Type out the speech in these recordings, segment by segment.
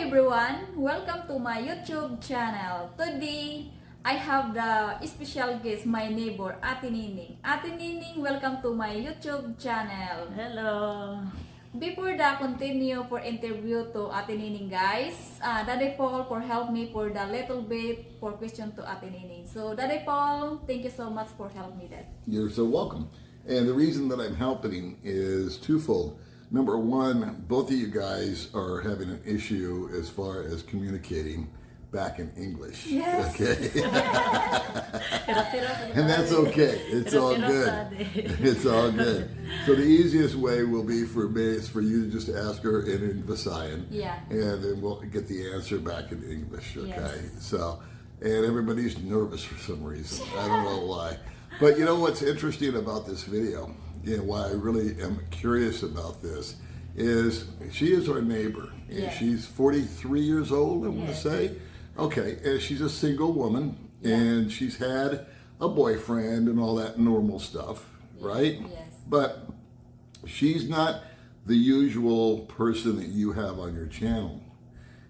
everyone, welcome to my YouTube channel. Today, I have the special guest, my neighbor, Ate Nining. Ate Nining, welcome to my YouTube channel. Hello. Before the continue for interview to Ate Nining, guys, Daddy Paul for help me for the little bit for question to Ate Nining. So Daddy Paul, thank you so much for help me that. You're so welcome. And the reason that I'm helping is twofold. Number one, both of you guys are having an issue as far as communicating back in English. Yes. Okay. And that's okay. It's all good. It's all good. So the easiest way will be for me is for you to just ask her in Visayan. Yeah. And then we'll get the answer back in English. Okay. Yes. So, and everybody's nervous for some reason. I don't know why. But you know what's interesting about this video, why I really am curious about this, is she is our neighbor. And Yes. she's 43 years old, I want to Yes. say. Okay, and she's a single woman, Yeah. and she's had a boyfriend and all that normal stuff, right? Yes. But she's not the usual person that you have on your channel.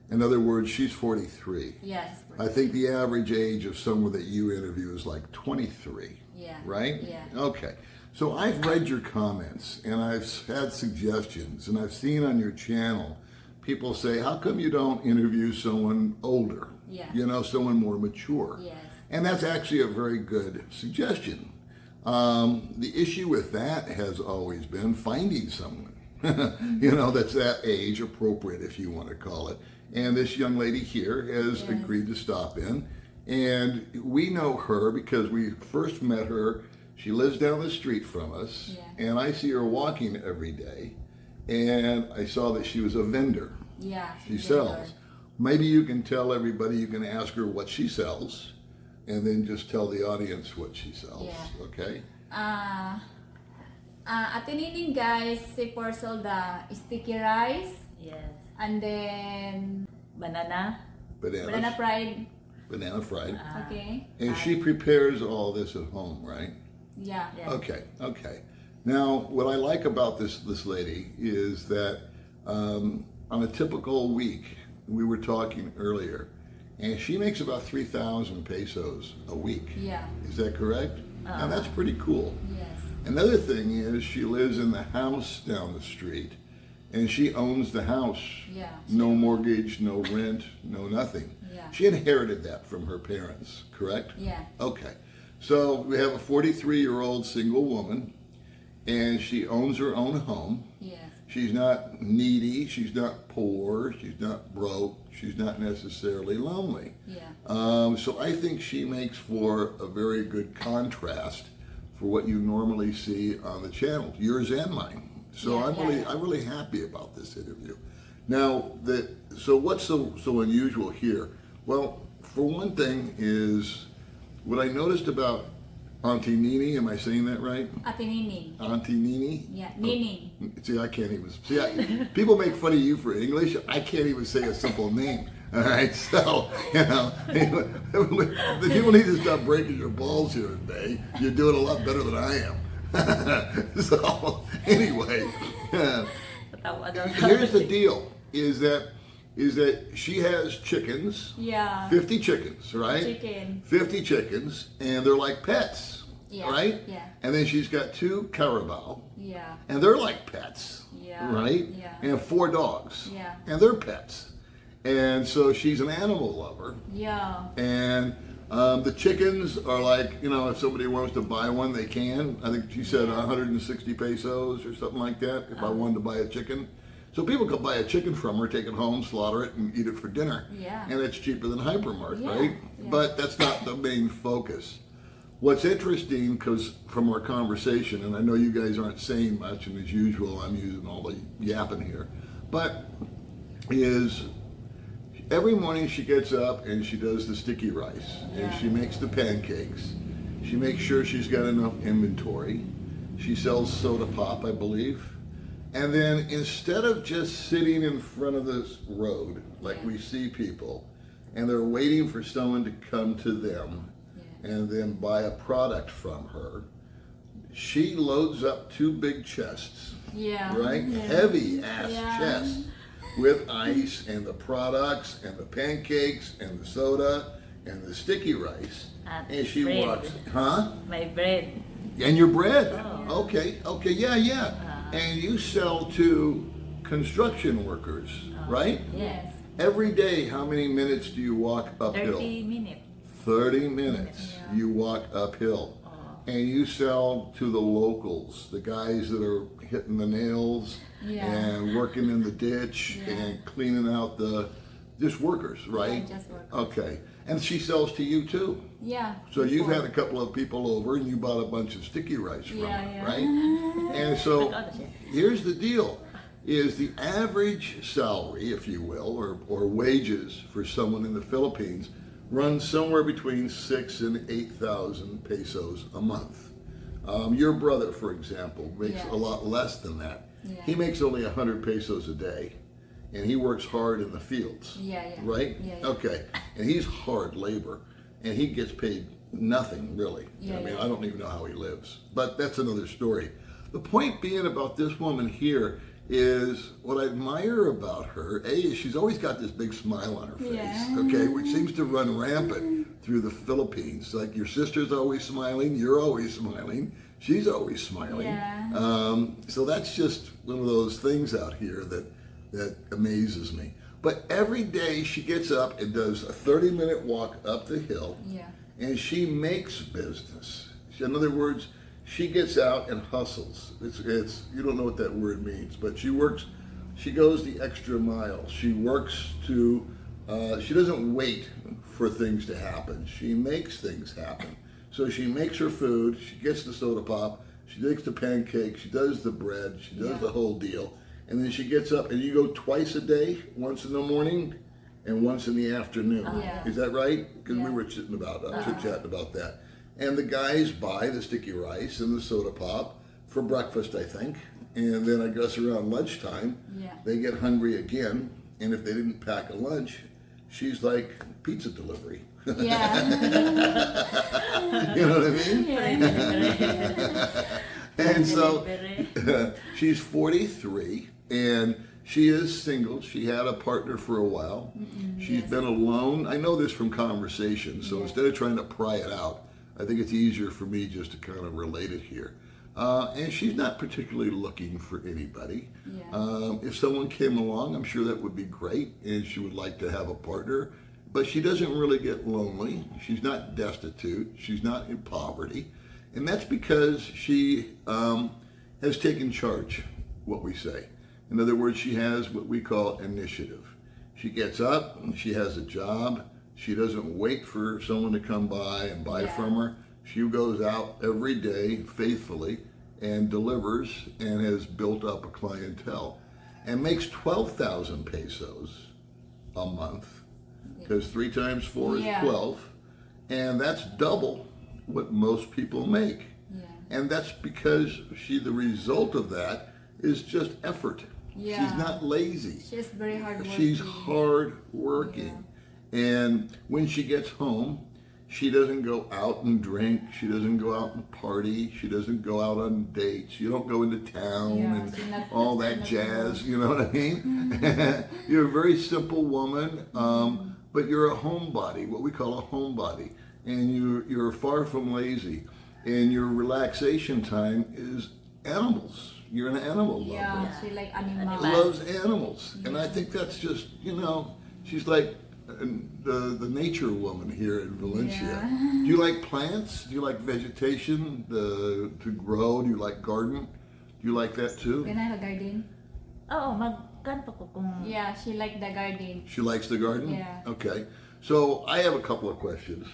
In other words, she's 43. Yes. I think the average age of someone that you interview is like 23. Yeah. Right? Yeah. Okay. So I've read your comments and I've had suggestions and I've seen on your channel people say, how come you don't interview someone older? Yeah. Someone more mature. Yes. And that's actually a very good suggestion. The issue with that has always been finding someone, that's that age appropriate, if you want to call it. And this young lady here has Yes. agreed to stop in. And we know her because we first met her. She lives down the street from us. Yeah. And I see her walking every day. And I saw that she was a vendor. Yeah. She sells. Maybe you can tell everybody, you can ask her what she sells. And then just tell the audience what she sells. Yeah. Okay? Ate Nining, guys, she parcel the sticky rice Yes. and then Banana. banana fried. Banana fried. Okay. And she prepares all this at home, right? Yeah. Yeah. Okay. Now, what I like about this lady is that on a typical week, we were talking earlier, and she makes about 3,000 pesos a week. Yeah. Is that correct? Now, that's pretty cool. Yes. Another thing is she lives in the house down the street, and she owns the house. Yeah. No mortgage, no rent, no nothing. Yeah. She inherited that from her parents, correct? Yeah. Okay. So we have a 43-year-old single woman, and she owns her own home. Yes. She's not needy, she's not poor, she's not broke, she's not necessarily lonely. Yeah. So I think she makes for a very good contrast for what you normally see on the channel, yours and mine. So Yeah, I'm really happy about this interview. Now, so what's so unusual here? Well, for one thing is what I noticed about Auntie Nini, am I saying that right? Ate Nining. Auntie Nini? Yeah. Nining. See, I can't even, people make fun of you for English. I can't even say a simple name. All right, so, the people need to stop breaking your balls here today. You're doing a lot better than I am. So, anyway, here's the deal, is that she has chickens, Yeah. 50 chickens, right? Chicken. 50 chickens, and they're like pets, Yeah, right? yeah. And then she's got 2 carabao, Yeah. and they're like pets, Yeah, right? yeah. And 4 dogs, Yeah. and they're pets. And so she's an animal lover, Yeah. and the chickens are like, if somebody wants to buy one, they can. I think she said 160 pesos or something like that if I wanted to buy a chicken. So people could buy a chicken from her, take it home, slaughter it, and eat it for dinner. Yeah. And it's cheaper than Hypermart, Yeah, right? yeah. But that's not the main focus. What's interesting, because from our conversation, and I know you guys aren't saying much, and as usual, I'm using all the yapping here, but is every morning she gets up and she does the sticky rice, and Yeah. she makes the pancakes. She makes sure she's got enough inventory. She sells soda pop, I believe. And then instead of just sitting in front of this road, like Yeah. we see people, and they're waiting for someone to come to them and then buy a product from her, she loads up 2 big chests, Yeah. right? Yeah. Heavy ass Yeah. chests. with ice and the products and the pancakes and the soda and the sticky rice. And she bread. walks, huh? My bread. And your bread. Oh. Okay, yeah. And you sell to construction workers, right? Yes. Every day, how many minutes do you walk uphill? 30 minutes. 30 minutes Yeah. you walk uphill. Oh. And you sell to the locals, the guys that are hitting the nails Yeah. and working in the ditch Yeah. and cleaning out just workers, right? Yeah, just workers. Okay. And she sells to you too. Yeah. So you've had a couple of people over and you bought a bunch of sticky rice from Yeah, her, yeah. right? And so here's the deal, is the average salary, if you will, or wages for someone in the Philippines runs somewhere between 6,000 and 8,000 pesos a month. Your brother, for example, makes Yeah. a lot less than that. Yeah. He makes only 100 pesos a day, and he works hard in the fields. Yeah, yeah. Right? Yeah. Okay. And he's hard labor, and he gets paid nothing, really. Yeah, I mean, yeah. I don't even know how he lives. But that's another story. The point being about this woman here is what I admire about her, is she's always got this big smile on her face, Yeah. okay, which seems to run rampant through the Philippines. Like your sister's always smiling, you're always smiling, she's always smiling. Yeah. So that's just one of those things out here that amazes me. But every day she gets up and does a 30-minute walk up the hill, Yeah. and she makes business. In other words, she gets out and hustles. It's you don't know what that word means, but she works. She goes the extra mile. She works to. She doesn't wait for things to happen. She makes things happen. So she makes her food. She gets the soda pop. She makes the pancakes. She does the bread. She does Yeah. the whole deal. And then she gets up, and you go twice a day, once in the morning and once in the afternoon. Yeah. Is that right? Because we Yeah. were chit-chatting about that. And the guys buy the sticky rice and the soda pop for breakfast, I think. And then I guess around lunchtime, Yeah. they get hungry again. And if they didn't pack a lunch, she's like pizza delivery. Yeah. You know what I mean? And so she's 43 and she is single. She had a partner for a while. She's been alone. I know this from conversation, so instead of trying to pry it out, I think it's easier for me just to kind of relate it here. And she's not particularly looking for anybody. Yeah. If someone came along, I'm sure that would be great, and she would like to have a partner. But she doesn't really get lonely. She's not destitute. She's not in poverty. And that's because she has taken charge, what we say. In other words, she has what we call initiative. She gets up, she has a job. She doesn't wait for someone to come by and buy Yeah. from her. She goes out every day faithfully and delivers and has built up a clientele and makes 12,000 pesos a month, because 3 times 4 is Yeah. 12, and that's double what most people make. Yeah. And that's because the result of that is just effort. Yeah. She's not lazy. She's very hardworking. She's hard working. And when she gets home, she doesn't go out and drink. She doesn't go out and party. She doesn't go out on dates. You don't go into town Yeah, and she's not- all that not jazz. You know what I mean? You're a very simple woman, but you're a homebody, what we call a homebody. And you're far from lazy. And your relaxation time is animals. You're an animal lover. Yeah, she like animals. Loves animals, and I think that's just she's like the nature woman here in Valencia. Yeah. Do you like plants? Do you like vegetation to grow? Do you like garden? Do you like that too? Can I have a garden? Oo, magkanto ko kung... Yeah, she like the garden. She likes the garden? Yeah. Okay. So I have a couple of questions.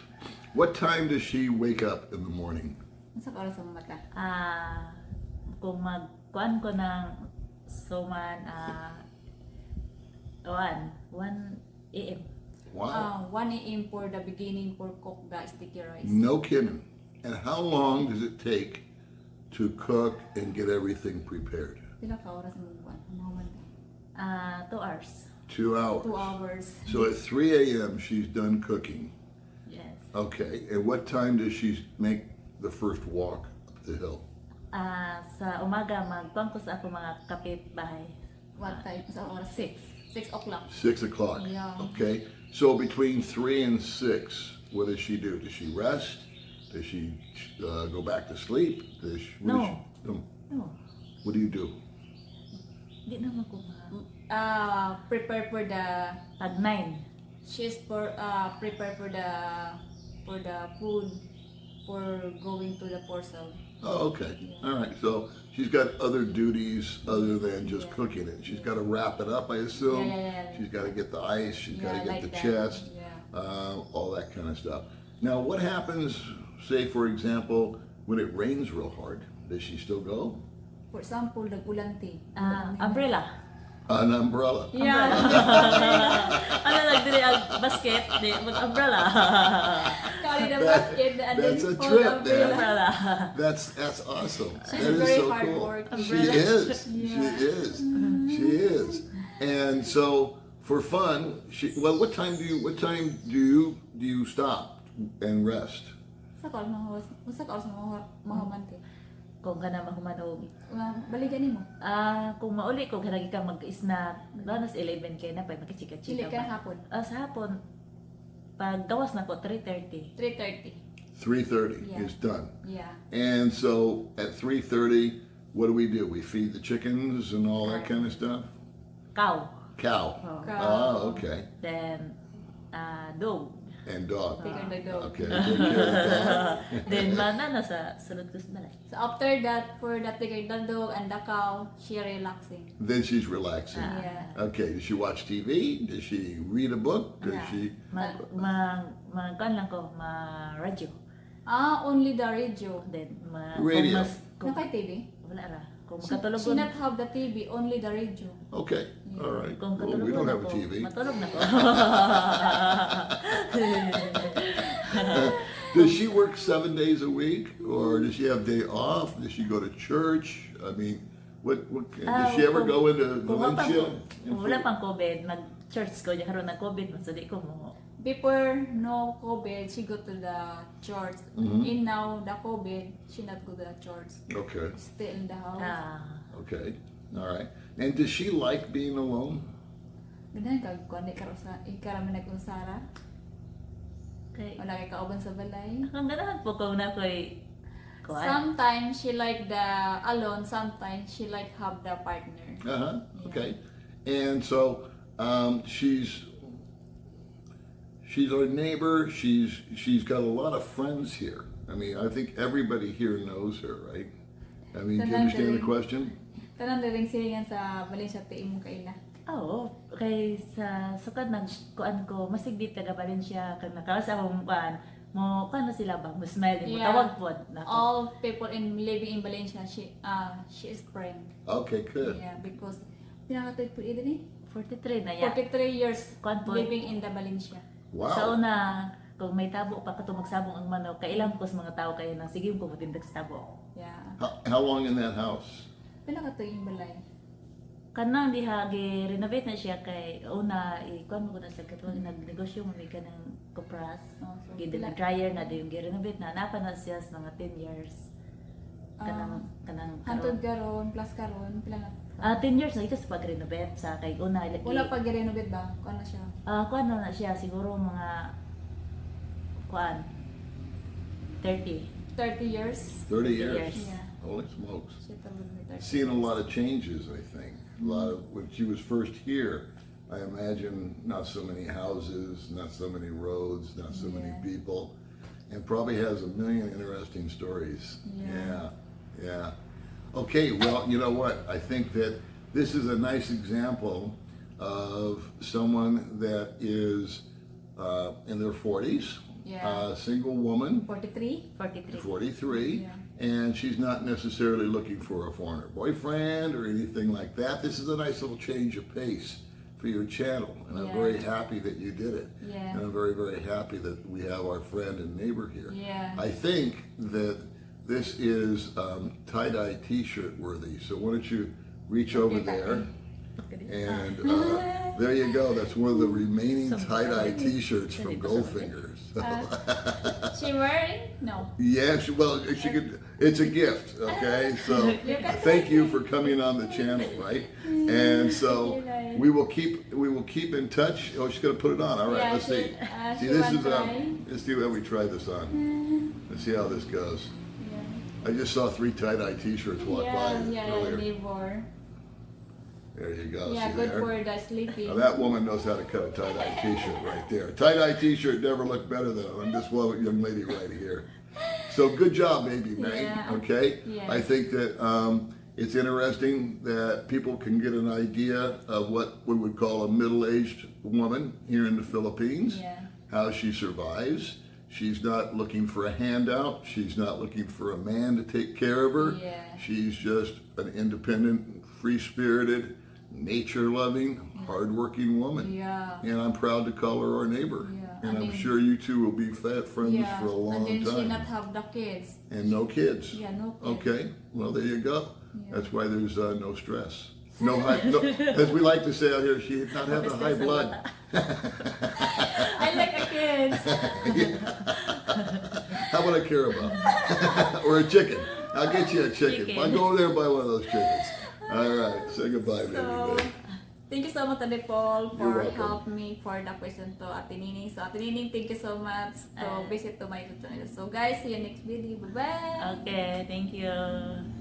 What time does she wake up in the morning? Sa oras ang mata. Kung magkuan ko ng suman, 1 a.m. Wow. 1 a.m. for the beginning for cook the sticky rice. No kidding. And how long does it take to cook and get everything prepared? Pila ka oras mo buwan? Mahuman ka. 2 hours. 2 hours. 2 hours. So at 3 a.m. she's done cooking. Yes. Okay. And what time does she make the first walk up the hill? Sa umaga, magkuan ko sa ako mga kapitbahay. What time? Sa oras? 6 6 o'clock. 6 o'clock. Yeah. Okay. So between 3 and 6, what does she do? Does she rest? Does she go back to sleep? Does she, what No. does she, no. No. What do you do? Di naman ko ma... Prepare for the Tag 9. she's for prepare for the food for going to the parcel. Oh, okay. All right. So she's got other duties other than just Yeah. cooking it. She's got to wrap it up, I assume. Yeah. She's got to get the ice. She's got to get like the that. chest. Yeah. All that kind of stuff. Now, what happens, say, for example, when it rains real hard? Does she still go? For example, nag-ulanti. Umbrella. An umbrella. Yeah. Ano nagdili ang basket? Di, mag-umbrella. Carry the basket and That's then a hold trip, the umbrella. Umbrella. That's awesome. She's That is very so hard cool. working. She is. She is. She is. And so for fun, what time do you stop and rest? Sa call mga mahamante. Kung ka na mahuman og Balikan nimo. kung mauli ko kanagi ka mag-snack, danas 11 kay na pa Dili makachika-chika ka pa. hapon. Sa hapon pag gawas na ko 3:30. 3:30. 3:30 Yeah. is done. Yeah. And so at 3:30, what do? We feed the chickens and all that kind of stuff? Cow. Cow. Oh. Cow. Ah, okay. Then dog. And dog. Take care of the dog. Okay. Take care of the dog. Then manana sa sulod ko sa balay. So after that, for the take care of the dog and the cow, she relaxing. Then she's relaxing. Yeah. Okay. Does she watch TV? Does she read a book? Does Yeah. she? Kuan lang ko, radyo. Only the radio. Then Radio. kung Nakay TV? wala ra. Kung She makatulog ko. not have the TV, only the radio. Okay. All right. Kung Well, katulog we don't na have a ko, TV. matulog na ko. Does she work 7 days a week, or does she have day off? Does she go to church? I mean, what does she ever go into Kung Valencia? wala pang COVID, mag-church ko, haron ng COVID, masali ko mo. Before no COVID, she go to the church. In now the COVID, she not go to the church. Okay. Stay in the house. Okay. All right. And does she like being alone? Ganahan ka kuan di ka sa ikara man nag-usara. Kay, Wala kay kauban sa balay. ang ganahan po kung na ko'y kuan. Sometimes she like the alone, sometimes she like have the partner. Okay. And so she's our neighbor. She's got a lot of friends here. I mean, I think everybody here knows her, right? I mean, do you understand the question? Tanan ring silingan sa Valencia ti imong kaila. Oo, kay sa sukad nag kuan ko, masigdit taga Valencia, kag nakasa mo kuan, mo kuan na sila ba, mo smile mo Yeah. tawag pod nako. All people living in Valencia, she is friend. Okay, good. Yeah, because pinakatay po ito ni 43 na ya. 43 years Kuan po. living in the Valencia. Sa Wow. una, kung may tabo pa kato magsabong ang manok, kailan ko sa mga tao kayo nang sige ko matindag sa tabo. Yeah. How long in that house? Pila ka to yung balay? Kanang diha gi-renovate na siya kay una ikuan mo ko na sa katong nagnegosyo mo may kanang kopras. Oh, so Gid dryer na din gi-renovate na napa na siya sa mga 10 years. Kanang Hantod karon plus karon pila na? 10 years na ito sa pag-renovate sa kay una Wala pa gi-renovate ba? Kuan na siya. kuan na siya siguro mga kuan 30 30 years. 30 years. years. Yeah. Holy smokes. Siya tawag ni 30. Seen a lot of changes, I think. A lot of when she was first here, I imagine not so many houses, not so many roads, not so many Yeah. people, and probably has a million interesting stories. Yeah. Yeah. Okay, well, you know what? I think that this is a nice example of someone that is in their 40s, Yeah. single woman, 43? 43 43, Yeah. and she's not necessarily looking for a foreigner boyfriend or anything like that. This is a nice little change of pace for your channel, and I'm Yeah. very happy that you did it. Yeah. And I'm very, very happy that we have our friend and neighbor here. Yeah. I think that this is tie-dye t-shirt worthy, so why don't you reach over there, and there you go. That's one of the remaining tie-dye t-shirts from Goldfingers. She wearing? No. Yeah, she could. It's a gift, okay? So thank you for coming on the channel, right? And so we will keep in touch. Oh, she's gonna put it on. All right, Yeah, let's see. she See, this wanna is try. let's see how we try this on. Let's see how this goes. Yeah. I just saw 3 tie-dye T-shirts walk by earlier. neighbor. There you go. Yeah, see good there? for the sleeping. Now that woman knows how to cut a tie-dye T-shirt right there. Tie-dye T-shirt never looked better than this one young lady right here. So good job, baby May. Yeah. Okay. Yes. I think that it's interesting that people can get an idea of what we would call a middle-aged woman here in the Philippines. Yeah. How she survives. She's not looking for a handout. She's not looking for a man to take care of her. Yeah. She's just an independent, free-spirited, nature-loving, hardworking woman. Yeah. And I'm proud to call her our neighbor. Yeah. And I I'm mean- sure you two will be friends Yeah. for a long and then she time. not have the kids. And no kids. Yeah, no kids. Okay, well there you go. Yeah. That's why there's no stress. No high, no, as we like to say out here, she did not have the high blood. I like a kid. How about a carabao? Or a chicken? I'll get you a chicken. Chicken. I'll go over there and buy one of those chickens. All right, say goodbye, So, baby. thank you so much, Ate Paul, You're for welcome. helping me for the question to Ate Nining. So, Ate Nining, thank you so much to visit to my YouTube channel. So, guys, see you next video. Bye-bye. Okay, thank you.